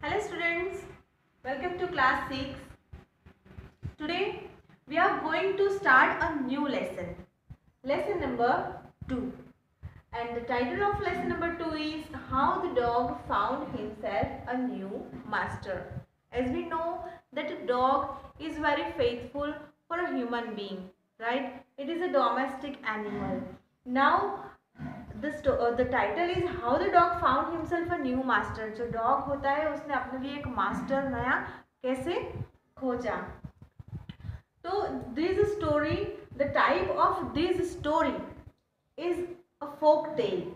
Hello students, welcome to class 6. Today we are going to start a new lesson number 2. And the title of lesson number 2 is How the Dog Found Himself a New Master. As we know that a dog is very faithful for a human being, right? It is a domestic animal. Now the title is How the Dog Found Himself a New Master. जो dog होता है उसने अपने लिए एक master नया कैसे खोजा. तो this story, the type of this story is a folk tale.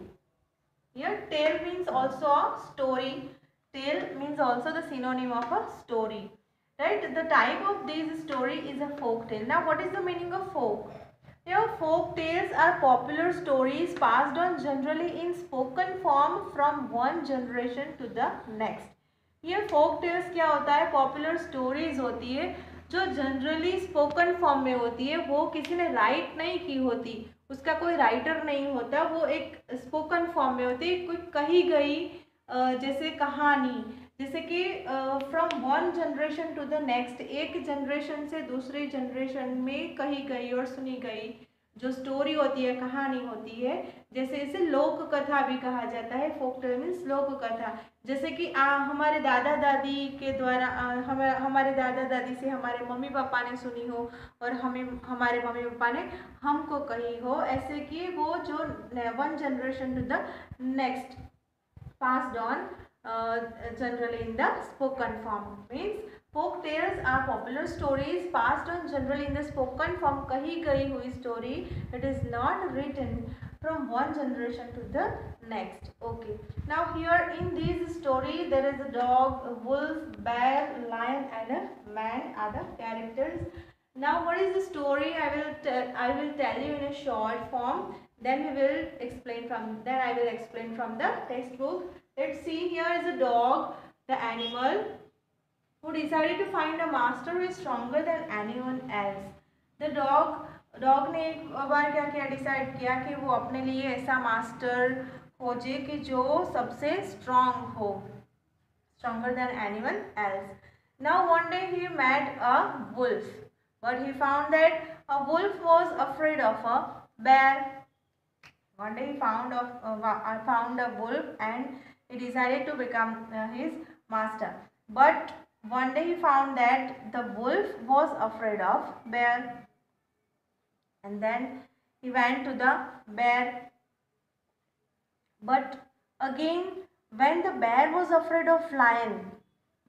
Here tale means also a story. Tale means also the synonym of a story, right? The type of this story is a folk tale. Now what is the meaning of folk? Here folk tales are popular stories passed on generally in spoken form from one generation to the next. Here folk tales क्या होता है? Popular stories होती है जो generally spoken form में होती है. वो किसी ने राइट नहीं की होती, उसका कोई राइटर नहीं होता, वो एक स्पोकन फॉर्म में होती है, कोई कही गई जैसे कहानी, जैसे कि from one generation to the next, एक जनरेशन से दूसरी जनरेशन में कही गई और सुनी गई जो स्टोरी होती है, कहानी होती है. जैसे इसे लोक कथा भी कहा जाता है. फोक टेल मीन्स लोक कथा. जैसे कि हमारे दादा दादी के द्वारा हमारे दादा दादी से हमारे मम्मी पापा ने सुनी हो और हमारे मम्मी पापा ने हमको कही हो, ऐसे कि वो जो one generation to the next passed on generally in the spoken form. Means folk tales are popular stories passed on generally in the spoken form. कही गई हुई story that is not written from one generation to the next. Okay. Now here in this story there is a dog, a wolf, bear, lion and a man are the characters. Now what is the story? I will tell you in a short form. Then I will explain from the textbook. Let's see, here is a dog, the animal, who decided to find a master who is stronger than anyone else. The dog ने एक बार क्या किया, decide किया कि वो अपने लिए ऐसा मास्टर खोजे कि जो सबसे स्ट्रांग हो, stronger than anyone else. Now one day he met a wolf, but he found that a wolf was afraid of a bear. One day he found a wolf and he decided to become his master. But one day he found that the wolf was afraid of bear. And then he went to the bear. But again, when the bear was afraid of lion,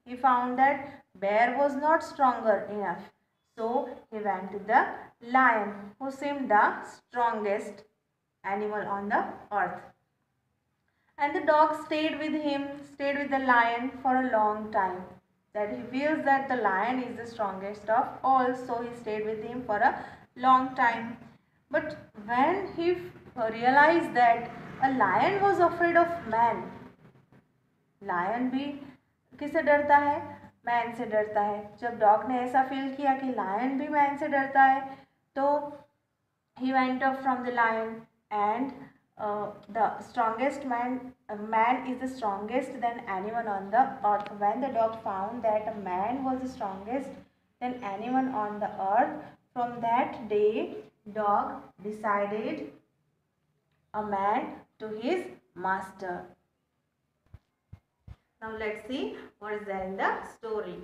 he found that bear was not stronger enough. So he went to the lion, who seemed the strongest animal on the earth. And the dog stayed with the lion for a long time. That he feels that the lion is the strongest of all, so he stayed with him for a long time. But when he realized that a lion was afraid of man, lion भी किससे डरता है? Man से डरता है. जब dog ने ऐसा फील किया कि लायन भी मैन से डरता है, तो he went up from the lion and the strongest man is the strongest than anyone on the earth. When the dog found that a man was the strongest than anyone on the earth, from that day dog decided a man to his master. Now let's see what is there in the story.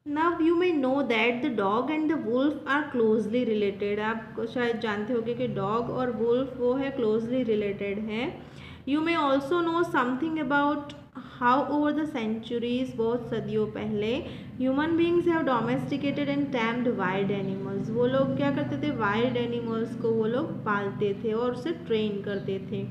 Now you may know that the dog and the wolf are closely related. आप शायद जानते होंगे कि dog और wolf वो है closely related हैं. You may also know something about how over the centuries, बहुत सदियों पहले, human beings have domesticated and tamed wild animals. वो लोग क्या करते थे? Wild animals को वो लोग पालते थे और उसे train करते थे.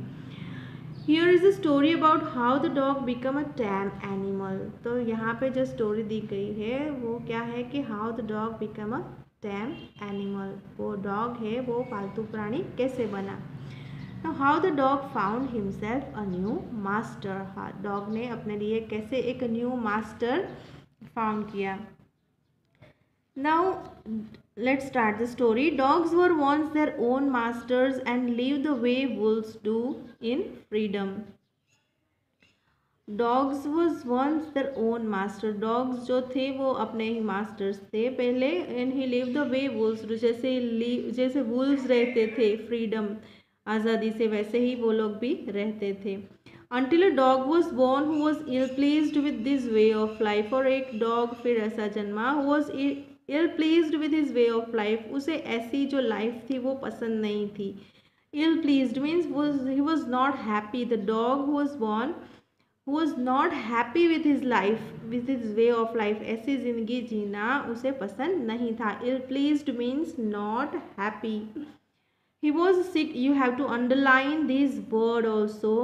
Here is a story about how the dog become a tame animal. तो यहाँ पे जो स्टोरी दी गई है वो क्या है कि how the dog become a tame animal. वो डॉग है वो पालतू प्राणी कैसे बना. Now how the dog found himself a new master. हाँ, डॉग ने अपने लिए कैसे एक न्यू मास्टर फाउंड किया. Now let's start the story. Dogs were once their own masters and lived the way wolves do in freedom. Dogs was once their own master, dogs जो थे वो अपने ही मास्टर्स थे पहले। And he live the way wolves, जैसे wolves रहते थे फ्रीडम, आज़ादी से, वैसे ही वो लोग भी रहते थे। Until a dog was born who was ill pleased with this way of life, और एक डॉग फिर ऐसा जन्मा who was ill pleased with his way of life, उसे ऐसी जो लाइफ थी वो पसंद नहीं थी। Ill pleased means he was not happy. The dog who was born who was not happy with his life, with his way of life, ऐसी जिंदगी जीना उसे पसंद नहीं था। Ill pleased means not happy. He was sick. You have to underline this word also.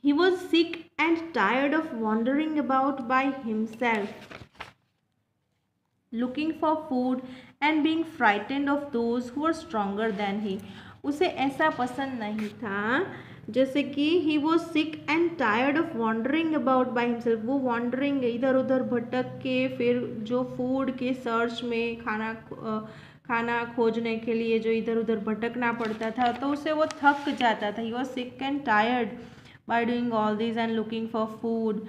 He was sick and tired of wandering about by himself, looking for food and being frightened of those who were stronger than he. उसे ऐसा पसंद नहीं था, जैसे कि he was sick and tired of wandering about by himself, वो wandering इधर उधर भटक के फिर जो फूड के सर्च में खाना खोजने के लिए जो इधर उधर भटकना पड़ता था, तो उसे वो थक जाता था। He was sick and tired by doing all this and looking for food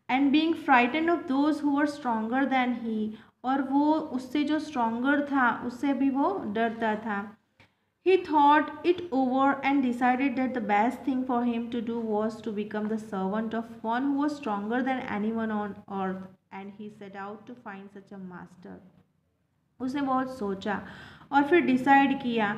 and being frightened of those who were stronger than he, और वो उससे जो stronger था उससे भी वो डरता था। He thought it over and decided that the best thing for him to do was to become the servant of one who was stronger than anyone on earth, and he set out to find such a master. उसने बहुत सोचा और फिर decide किया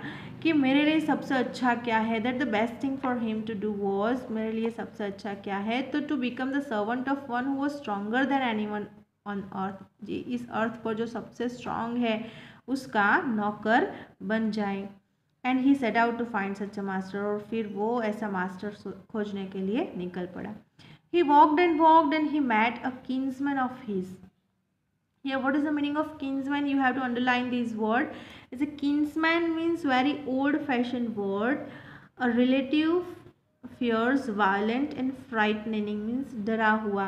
कि मेरे लिए सबसे अच्छा क्या है, that the best thing for him to do was, मेरे लिए सबसे अच्छा क्या है, तो to become the servant of one who was stronger than anyone on earth, जी इस अर्थ पर जो सबसे स्ट्रांग है उसका नौकर बन जाए। And he set out to find such a master, और फिर वो ऐसा मास्टर खोजने के लिए निकल पड़ा। He walked and he met a kinsman of his. Here, what is the meaning of kinsman? You have to underline this word. As a kinsman means very old-fashioned word. A relative, fierce, violent, and frightening means डरा हुआ,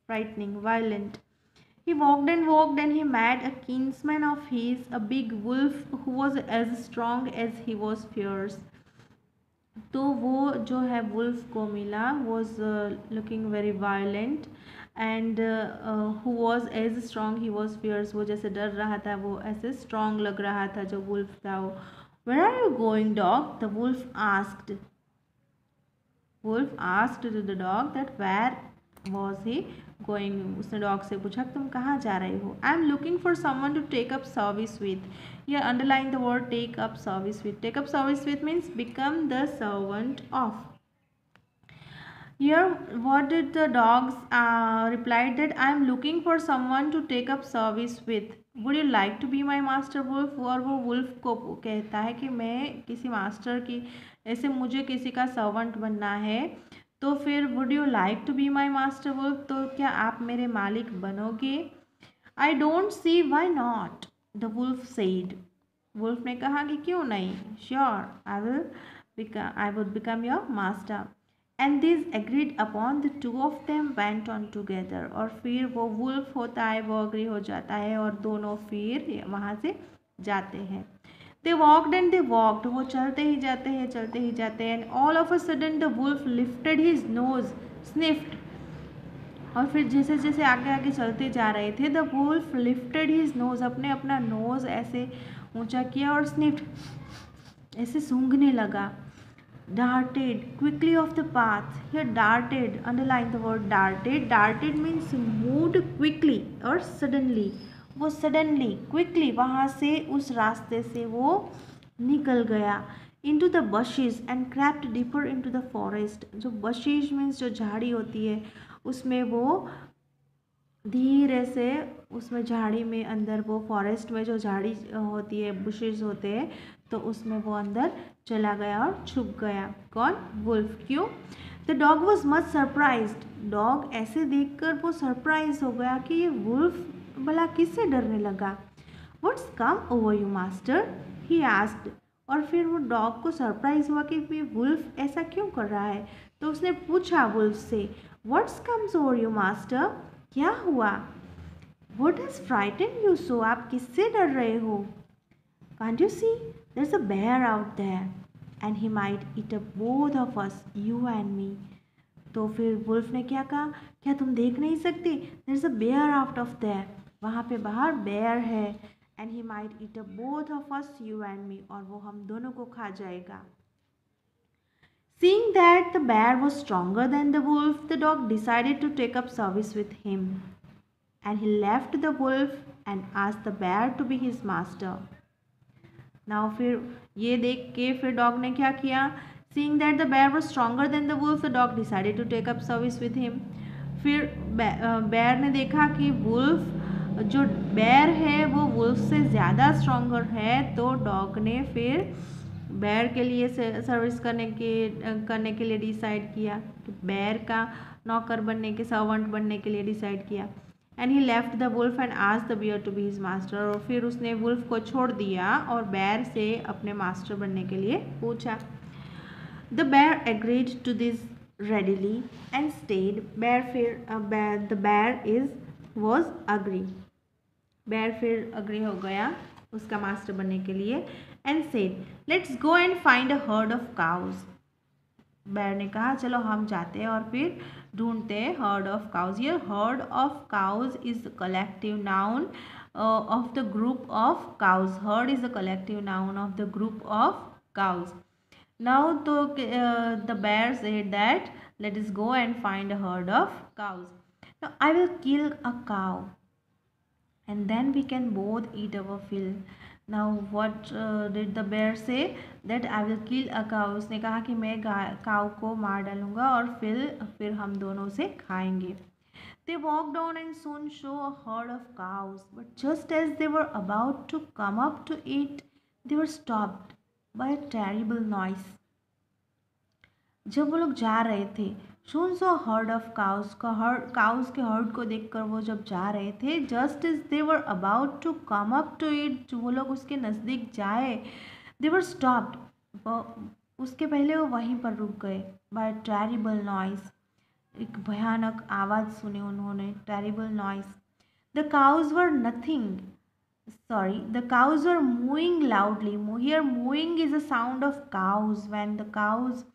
frightening, violent. He walked and he met a kinsman of his, a big wolf who was as strong as he was fierce. तो वो जो है wolf को मिला, was looking very violent and who was as strong he was fierce, वो जैसे डर रहा था वो ऐसे स्ट्रॉन्ग लग रहा था जो वुल्फ था वो। Where are you going dog, the wolf asked to the dog that where was he going, उसने डॉग से पूछा तुम कहाँ जा रहे हो। I am looking for someone to take up service with, here underline the word take up service with. Take up service with means become the servant of. Here what did the dogs replied that I am looking for someone to take up service with. Would you like to be my master wolf? और वो wolf को कहता है कि मैं किसी master की, ऐसे मुझे किसी का सर्वेंट बनना है, तो फिर would you like to be my master wolf, तो क्या आप मेरे मालिक बनोगे। I don't see why not, the wolf said. Wolf ने कहा कि क्यों नहीं, sure I would become your master. And this agreed upon the two of them went on together, और फिर वो वुल्फ होता है वो अग्री हो जाता है और दोनों फिर वहाँ से जाते हैं। They walked and they walked, वो चलते ही जाते हैं and all of a sudden the wolf lifted his nose, sniffed, और फिर जैसे जैसे आगे आगे चलते जा रहे थे, the wolf lifted his nose, अपना नोज ऐसे ऊंचा किया और स्निफ्ड, ऐसे सूंघने लगा। Darted quickly off the path, here darted underline the word darted, darted means moved quickly और सडनली, वो सडनली क्विकली वहाँ से उस रास्ते से वो निकल गया। into the bushes and crept deeper into the forest, जो bushes means जो झाड़ी होती है उसमें वो धीरे से उसमें झाड़ी में अंदर, वो फॉरेस्ट में जो झाड़ी होती है बुशेस होते हैं, तो उसमें वो अंदर चला गया और छुप गया। कौन, वुल्फ। क्यों, the dog was much surprised, dog ऐसे देखकर वो सरप्राइज हो गया कि ये वुल्फ भला किससे डरने लगा। What's come over you master, he asked, और फिर वो डॉग को सरप्राइज हुआ कि ये वुल्फ ऐसा क्यों कर रहा है, तो उसने पूछा वुल्फ से, what's comes over you master, क्या हुआ। What has frightened you so, आप किससे डर रहे हो। Can't you see, there's a bear out there and he might eat up both of us, you and me. तो फिर वुल्फ ने क्या कहा, क्या तुम देख नहीं सकती, there is a bear out of there, वहाँ पे बाहर बेयर है, and he might eat a both of us, you and me, और वो हम दोनों को खा जाएगा. Seeing that the bear was stronger than the wolf, the dog decided to take up service with him, and he left the wolf and asked the bear to be his master. Now फिर ये देख के फिर dog ने क्या किया, seeing that the bear was stronger than the wolf, the dog decided to take up service with him. फिर bear ने देखा कि वुल्फ जो बेयर है वो वुल्फ से ज़्यादा स्ट्रॉन्गर है, तो डॉग ने फिर बेयर के लिए सर्विस करने के लिए डिसाइड किया, कि बेयर का नौकर बनने के, सर्वेंट बनने के लिए डिसाइड किया. And he left the wolf and asked the bear to be his master, और फिर उसने वुल्फ को छोड़ दिया और बेयर से अपने मास्टर बनने के लिए पूछा. The bear agreed to this readily and stayed. The bear was agree. Bear फिर अग्री हो गया उसका मास्टर बनने के लिए, and said let's go and find a herd of cows. Bear ने कहा चलो हम जाते हैं और फिर ढूंढते हैं हर्ड ऑफ काउज. ये heard of cause is collective noun of the group of cows. Heard is the collective noun of the group of cows. Now the bear said that let us go and find a herd of cows. Now I will kill a cow and then we can both eat our fill. Now what did the bear say? That I will kill a cow. उसने कहा कि मैं काऊ को मार डालूंगा और फिर हम दोनों से खाएंगे. They walked on and soon saw a herd of cows, but just as they were about to come up to eat, they were stopped by a terrible noise. जब वो लोग जा रहे थे, soon saw a herd of cows, cows के heard को देखकर वो जब जा रहे थे, just as they were about to come up to it, वो लोग उसके नज़दीक जाए, they were stopped, उसके पहले वो वहीं पर रुक गए. by a terrible noise, एक भयानक आवाज़ सुनी उन्होंने, terrible noise. the cows were mooing loudly. Here mooing is a sound of cows. When the cows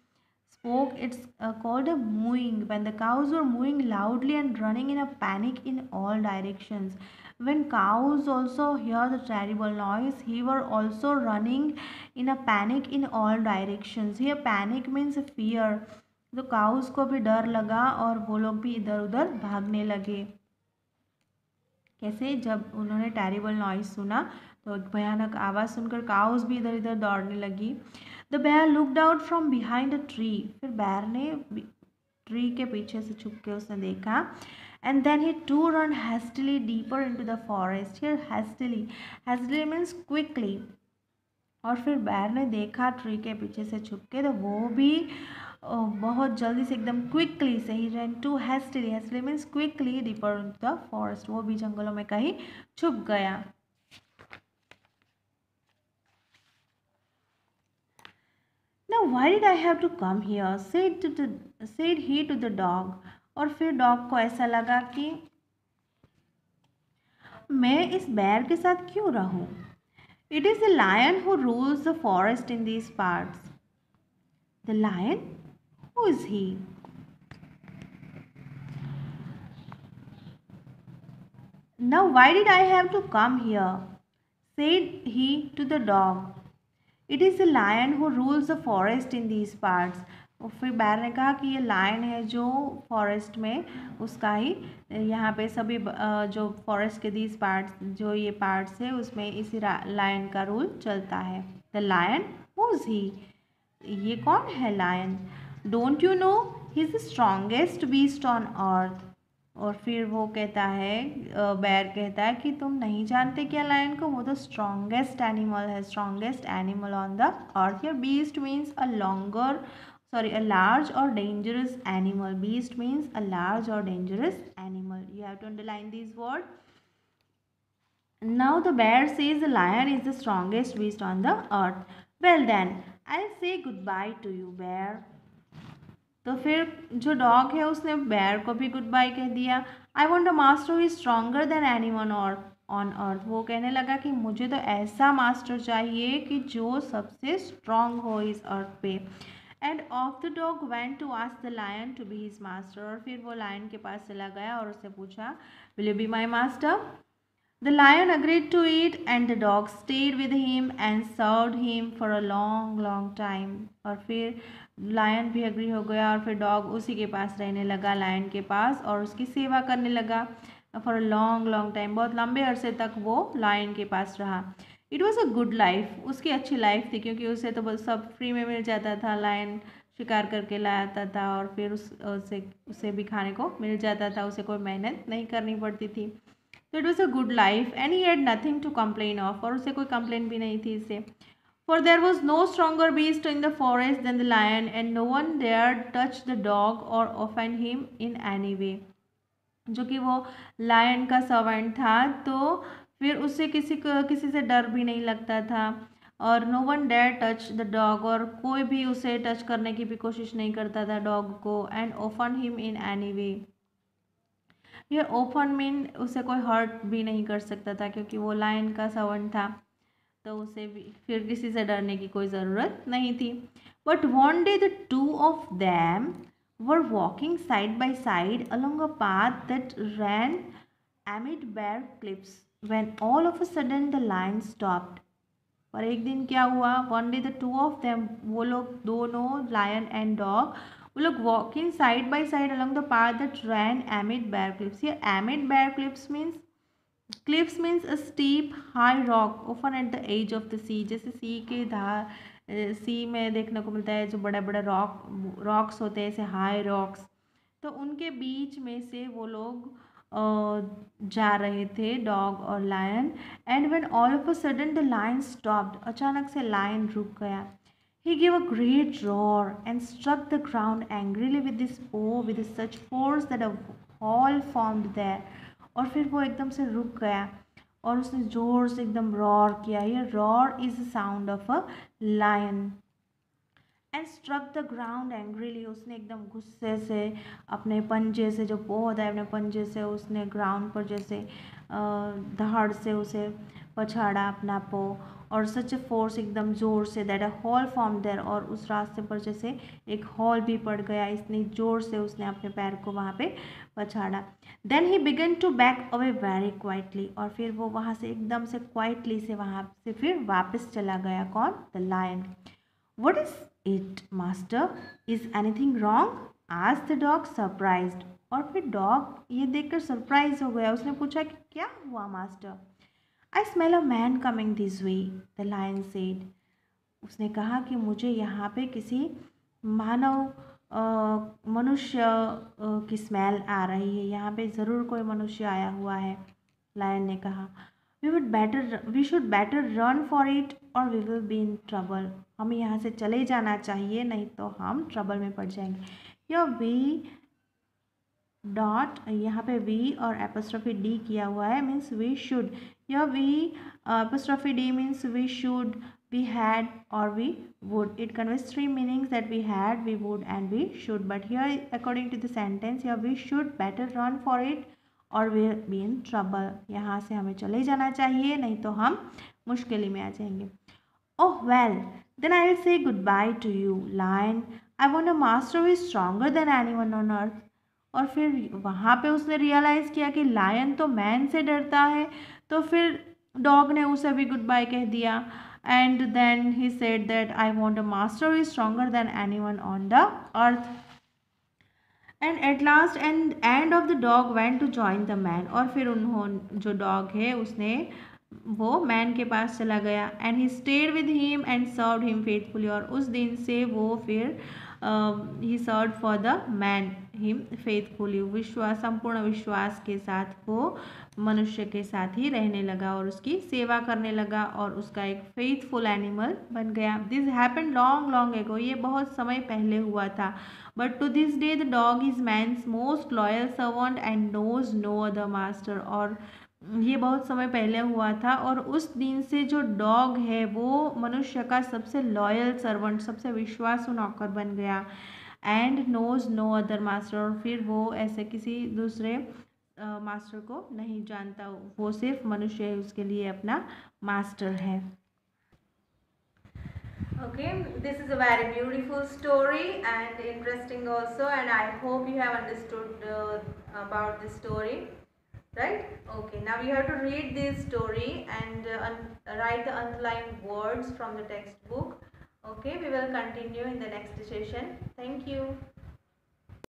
spoke, it's called a mooing. When the cows were mooing loudly and running in a panic in all directions. When cows also hear the terrible noise, he were also running in a panic in all directions. Here panic means fear. तो cows को भी डर लगा और वो लोग भी इधर उधर भागने लगे. कैसे? जब उन्होंने टेरिबल नॉइस सुना तो एक भयानक आवाज़ सुनकर काउस भी इधर इधर दौड़ने लगी. The bear looked out from behind a tree. फिर बेयर ने ट्री के पीछे से छुप के उसने देखा. And then he to run hastily deeper into the forest. Here hastily means quickly. और फिर बेयर ने देखा ट्री के पीछे से छुप के, तो वो भी बहुत जल्दी से एकदम क्विकली से ही run to hastily means quickly deeper into the forest. वो भी जंगलों में कहीं छुप गया. Now why did I have to come here? said he to the dog. और फिर डॉग को ऐसा लगा कि मैं इस बेयर के साथ क्यों रहूं? It is the lion who rules the forest in these parts. The lion? Who is he? Now why did I have to come here? said he to the dog. It is the lion who rules the forest in these parts. और फिर bear ने कहा कि ये lion है जो forest में उसका ही यहाँ पे सभी जो फॉरेस्ट के दीज पार्ट्स जो ये पार्ट्स है उसमें इसी लायन का रूल चलता है. The lion who is he? ये कौन है lion? Don't you know he is the strongest beast on earth. और फिर वो कहता है, बेयर कहता है कि तुम नहीं जानते क्या लायन को? वो तो स्ट्रॉन्गेस्ट एनिमल है, strongest animal on the earth. Here beast means a large or dangerous animal. Beast means a large or dangerous animal. You have to underline these words. Now the bear says the lion is the strongest beast on the earth. Well then, I'll say goodbye to you, bear. तो फिर जो dog है उसने bear को भी good bye कह दिया. I want a master who is stronger than anyone on अर्थ. वो कहने लगा कि मुझे तो ऐसा मास्टर चाहिए कि जो सबसे स्ट्रॉन्ग हो इस अर्थ पे. And of the dog went to ask the lion to be his master, और फिर वो लायन के पास चला गया और उससे पूछा, will you be my master? The lion agreed to it and the dog stayed with him and served him for a long long time. और फिर लायन भी एग्री हो गया और फिर डॉग उसी के पास रहने लगा, लायन के पास, और उसकी सेवा करने लगा for a long long time. बहुत लंबे अरसे तक वो लायन के पास रहा। It was a good life, उसकी अच्छी लाइफ थी क्योंकि उसे तो बस सब फ्री में मिल जाता था। लायन शिकार करके लाता था और फिर उसे भी खाने को मिल जाता था, उसे कोई मेहनत नहीं करनी पड़ती थी। तो it was a good life and he had nothing to complain of, और उसे कोई कंप्लेन भी नहीं थी इससे। For there was no stronger beast in the forest than the lion and no one dare touch the dog or offend him in any way. जो कि वो लायन का सर्वेंट था, तो फिर उससे किसी से डर भी नहीं लगता था, और no one dare touch the dog, और कोई भी उसे टच करने की भी कोशिश नहीं करता था डॉग को, and often him in any वे। ये ओपन मीन उसे कोई हर्ट भी नहीं कर सकता था क्योंकि वो लायन का सर्वेंट था, तो उसे भी फिर किसी से डरने की कोई ज़रूरत नहीं थी। But one day the two of them were walking side by side along a path that ran amid bare cliffs when all of a sudden the lion stopped. और एक दिन क्या हुआ, one day the two of them, वो लोग दोनों lion and dog, वो लोग walking side by side along the path that ran amid bare cliffs. ये amid bare cliffs means, cliffs means a steep high rock open at the edge of the sea. जैसे sea के धार, सी में देखने को मिलता है जो बड़े बड़े रॉक्स होते हैं, ऐसे हाई रॉक्स, तो उनके बीच में से वो लोग जा रहे थे, डॉग और lion. And when all of a sudden the lion stopped, अचानक से लायन रुक गया। He give a great roar and struck the ground angrily with his paw with such force that a hole formed there. और फिर वो एकदम से रुक गया और उसने जोर से एकदम रॉर किया। ये roar is the sound of a lion. And struck the ground angrily, उसने एकदम गुस्से से अपने पंजे से, जो पो होता है अपने पंजे से, उसने ग्राउंड पर जैसे दहाड़ से उसे पछाड़ा अपना पो, और सच ए फोर्स, एकदम ज़ोर से, that a hole form there, और उस रास्ते पर जैसे एक हॉल भी पड़ गया, इतनी ज़ोर से उसने अपने पैर को वहाँ पे पछाड़ा। Then he began to back away very quietly, और फिर वो वहाँ से एकदम से क्वाइटली से वहाँ से फिर वापस चला गया। कौन? The lion. What is it, master? Is anything wrong? asked the dog surprised. और फिर डॉग ये देखकर सरप्राइज हो गया, उसने पूछा कि क्या हुआ master? I smell a man coming this way, the lion said. उसने कहा कि मुझे यहाँ पे किसी मनुष्य की स्मेल आ रही है, यहाँ पे ज़रूर कोई मनुष्य आया हुआ है, लायन ने कहा। We should better run for it or we will be in trouble. हमें यहाँ से चले जाना चाहिए, नहीं तो हम ट्रबल में पड़ जाएंगे। यह वी डॉट, यहाँ पे वी और एपोस्ट्रोफी डी किया हुआ है, मीन्स वी शुड। यह we apostrophe D means we should, we had, or we would. It conveys three meanings, that we had, we would and we should. But here according to the sentence, here we should better run for it or we'll be in trouble. यहाँ से हमें चले जाना चाहिए, नहीं तो हम मुश्किल में आ जाएंगे। Oh well, then I'll say goodbye to you, lion. I want a master who is stronger than anyone on earth. और फिर वहाँ पे उसने रियलाइज़ किया कि लायन तो मैन से डरता है, तो फिर डॉग ने उसे भी गुड बाय कह दिया। And then he said that I want a master who is stronger than anyone on the earth. And at last end of the dog went to join the man. और फिर उन्होंने, जो dog है, उसने वो man के पास चला गया। And he stayed with him and served him faithfully, और उस दिन से वो फिर ही served for the man him faithfully, विश्वास, संपूर्ण विश्वास के साथ वो मनुष्य के साथ ही रहने लगा और उसकी सेवा करने लगा और उसका एक फेथफुल एनिमल बन गया। This happened long long ago, ये बहुत समय पहले हुआ था। But to this day the dog is man's most loyal servant and knows no other master. और ये बहुत समय पहले हुआ था और उस दिन से जो डॉग है वो मनुष्य का सबसे लॉयल सर्वेंट, सबसे विश्वासु नौकर बन गया। And knows no other master, और फिर वो ऐसे किसी दूसरे मास्टर को नहीं जानता, वो सिर्फ मनुष्य है, उसके लिए अपना मास्टर है। Okay, this is a very beautiful story and interesting also, and I hope you have understood about this story, right? Okay, now you have to read this story and write the underlined words from the textbook. Okay, we will continue in the next session. Thank you.